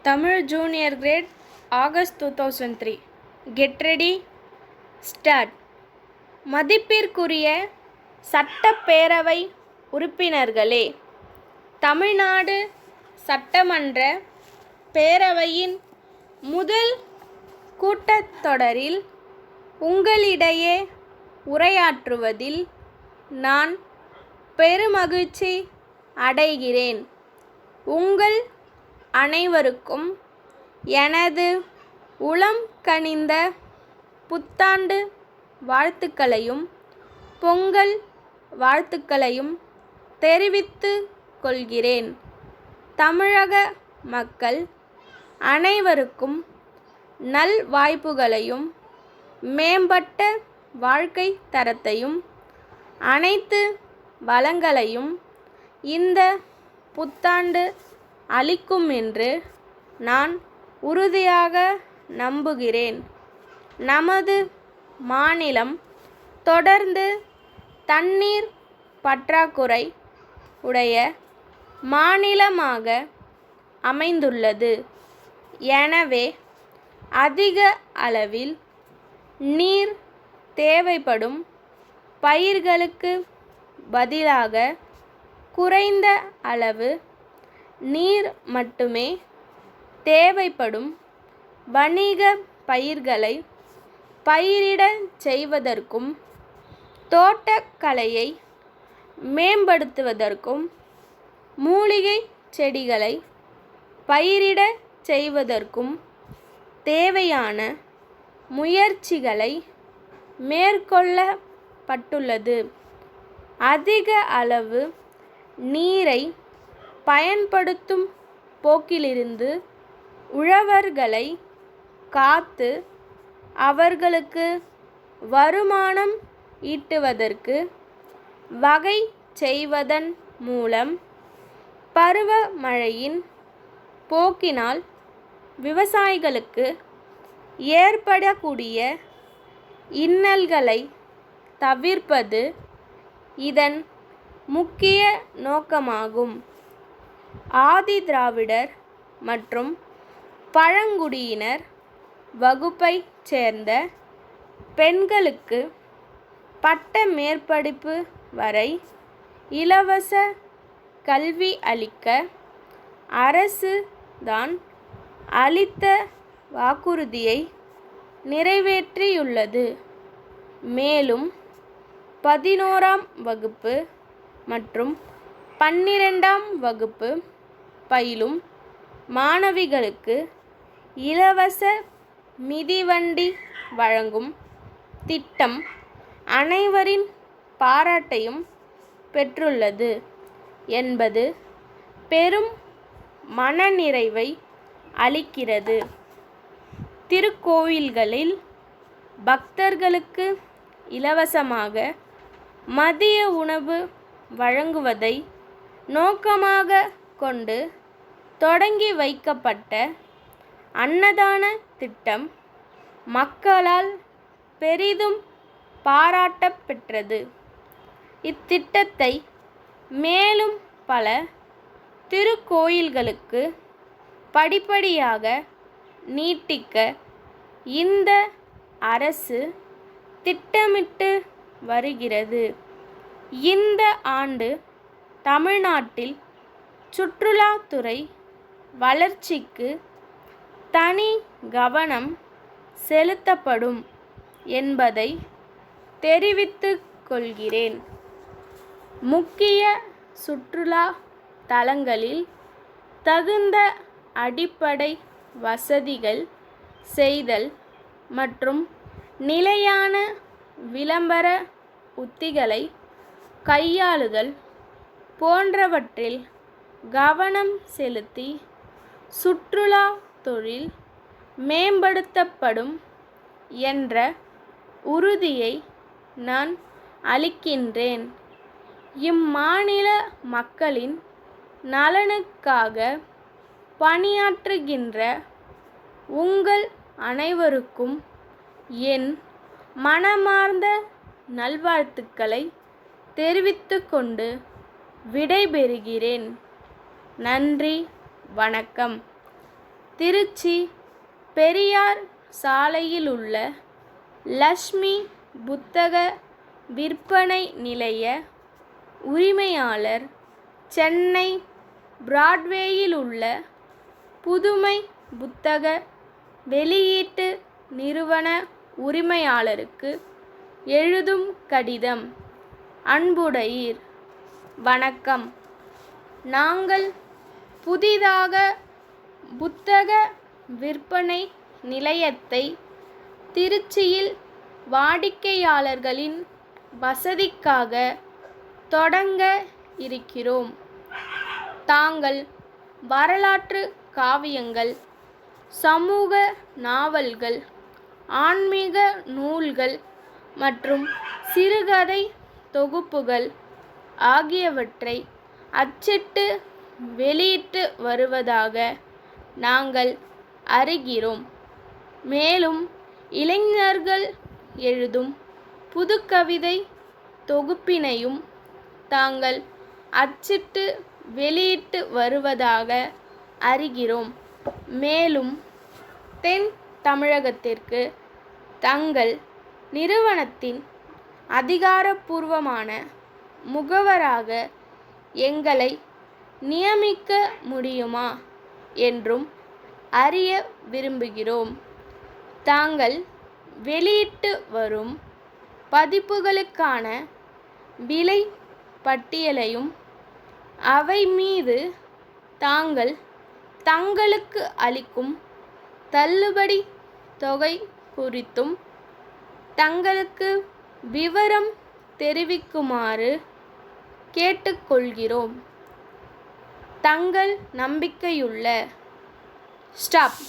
Tamil Junior Grade, August 2003. Get ready, start. மதிப்பிற்குரிய சட்டப்பேரவை உறுப்பினர்களே, தமிழ்நாடு சட்டமன்ற பேரவையின் முதல் கூட்டத்தொடரில் உங்களிடையே உரையாற்றுவதில் நான் பெருமகிழ்ச்சி அடைகிறேன். உங்கள் அனைவருக்கும் எனது உளம் கனிந்த புத்தாண்டு வாழ்த்துக்களையும் பொங்கல் வாழ்த்துக்களையும் தெரிவித்துக் கொள்கிறேன். தமிழக மக்கள் அனைவருக்கும் நல்வாய்ப்புகளையும் மேம்பட்ட வாழ்க்கை தரத்தையும் அனைத்து வளங்களையும் இந்த புத்தாண்டு அளிக்கும் என்று நான் உறுதியாக நம்புகிறேன். நமது மாநிலம் தொடர்ந்து தண்ணீர் பற்றாக்குறை உடைய மாநிலமாக அமைந்துள்ளது. எனவே அதிக அளவில் நீர் தேவைப்படும் பயிர்களுக்கு பதிலாக குறைந்த அளவு நீர் மட்டுமே தேவைப்படும் வணிக பயிர்களை பயிரிடச் செய்வதற்கும் தோட்டக்கலையை மேம்படுத்துவதற்கும் மூலிகை செடிகளை பயிரிடச் செய்வதற்கும் தேவையான முயற்சிகளை மேற்கொள்ளப்பட்டுள்ளது. அதிக அளவு நீரை பயன்படுத்தும் போக்கிலிருந்து உழவர்களை காத்து அவர்களுக்கு வருமானம் ஈட்டுவதற்கு வகை செய்வதன் மூலம் பருவமழையின் போக்கினால் விவசாயிகளுக்கு ஏற்படக்கூடிய இன்னல்களை தவிர்ப்பது இதன் முக்கிய நோக்கமாகும். ஆதிதிராவிடர் மற்றும் பழங்குடியினர் வகுப்பைச் சேர்ந்த பெண்களுக்கு பட்ட மேற்படிப்பு வரை இலவச கல்வி அளிக்க அரசு தான் அளித்த வாக்குறுதியை நிறைவேற்றியுள்ளது. மேலும் 11ஆம் வகுப்பு மற்றும் 12ஆம் வகுப்பு பயிலும் மாணவிகளுக்கு இலவச மிதிவண்டி வழங்கும் திட்டம் அனைவரின் பாராட்டையும் பெற்றுள்ளது என்பது பெரும் மனநிறைவை அளிக்கிறது. திருக்கோயில்களில் பக்தர்களுக்கு இலவசமாக மதிய உணவு வழங்குவதை நோக்கமாக கொண்டு தொடங்கி வைக்கப்பட்ட அன்னதான திட்டம் மக்களால் பெரிதும் பாராட்டப்பெற்றது. இத்திட்டத்தை மேலும் பல திருக்கோயில்களுக்கு படிப்படியாக நீட்டிக்க இந்த அரசு திட்டமிட்டு வருகிறது. இந்த ஆண்டு தமிழ்நாட்டில் சுற்றுலாத்துறை வளர்ச்சிக்கு தனி கவனம் செலுத்தப்படும் என்பதை தெரிவித்துக் கொள்கிறேன். முக்கிய சுற்றுலா தலங்களில் தகுந்த அடிப்படை வசதிகள் செய்தல் மற்றும் நிலையான விளம்பர உத்திகளை கையாளுதல் போன்றவற்றில் கவனம் செலுத்தி சுற்றுலா தொழில் மேம்படுத்தப்படும் என்ற உறுதியை நான் அளிக்கின்றேன். இம்மாநில மக்களின் நலனுக்காக பணியாற்றுகின்ற உங்கள் அனைவருக்கும் என் மனமார்ந்த நல்வாழ்த்துக்களை தெரிவித்துக்கொண்டு விடைபெறுகிறேன். நன்றி, வணக்கம். திருச்சி பெரியார் சாலையில் உள்ள லக்ஷ்மி புத்தக விற்பனை நிலைய உரிமையாளர், சென்னை பிராட்வேயில் உள்ள புதுமை புத்தக வெளியீட்டு நிறுவன உரிமையாளருக்கு எழுதும் கடிதம். அன்புடையீர், வணக்கம். நாங்கள் புதிதாக புத்தக விற்பனை நிலையத்தை திருச்சியில் வாடிக்கையாளர்களின் வசதிக்காக தொடங்க இருக்கிறோம். தாங்கள் வரலாற்று காவியங்கள், சமூக நாவல்கள், ஆன்மீக நூல்கள் மற்றும் சிறுகதை தொகுப்புகள் ஆகியவற்றை அச்சிட்டு வெளியிட்டு வருவதாக நாங்கள் அறிகிறோம். மேலும் இளைஞர்கள் எழுதும் புதுக்கவிதை தொகுப்பினையும் தாங்கள் அச்சிட்டு வெளியிட்டு வருவதாக அறிகிறோம். மேலும் தென் தமிழகத்திற்கு தங்கள் நிறுவனத்தின் அதிகாரப்பூர்வமான முகவராக எங்களை நியமிக்க முடியுமா என்றும் அறிய விரும்புகிறோம். தாங்கள் வெளியிட்டு வரும் பதிப்புகளுக்கான விலை பட்டியலையும் அவை மீது தாங்கள் தங்களுக்கு அளிக்கும் தள்ளுபடி தொகை குறித்தும் தங்களுக்கு விவரம் தெரிவிக்குமாறு கேட்டுக்கொள்கிறோம். தங்கள் நம்பிக்கையுள்ள ஸ்டாப்.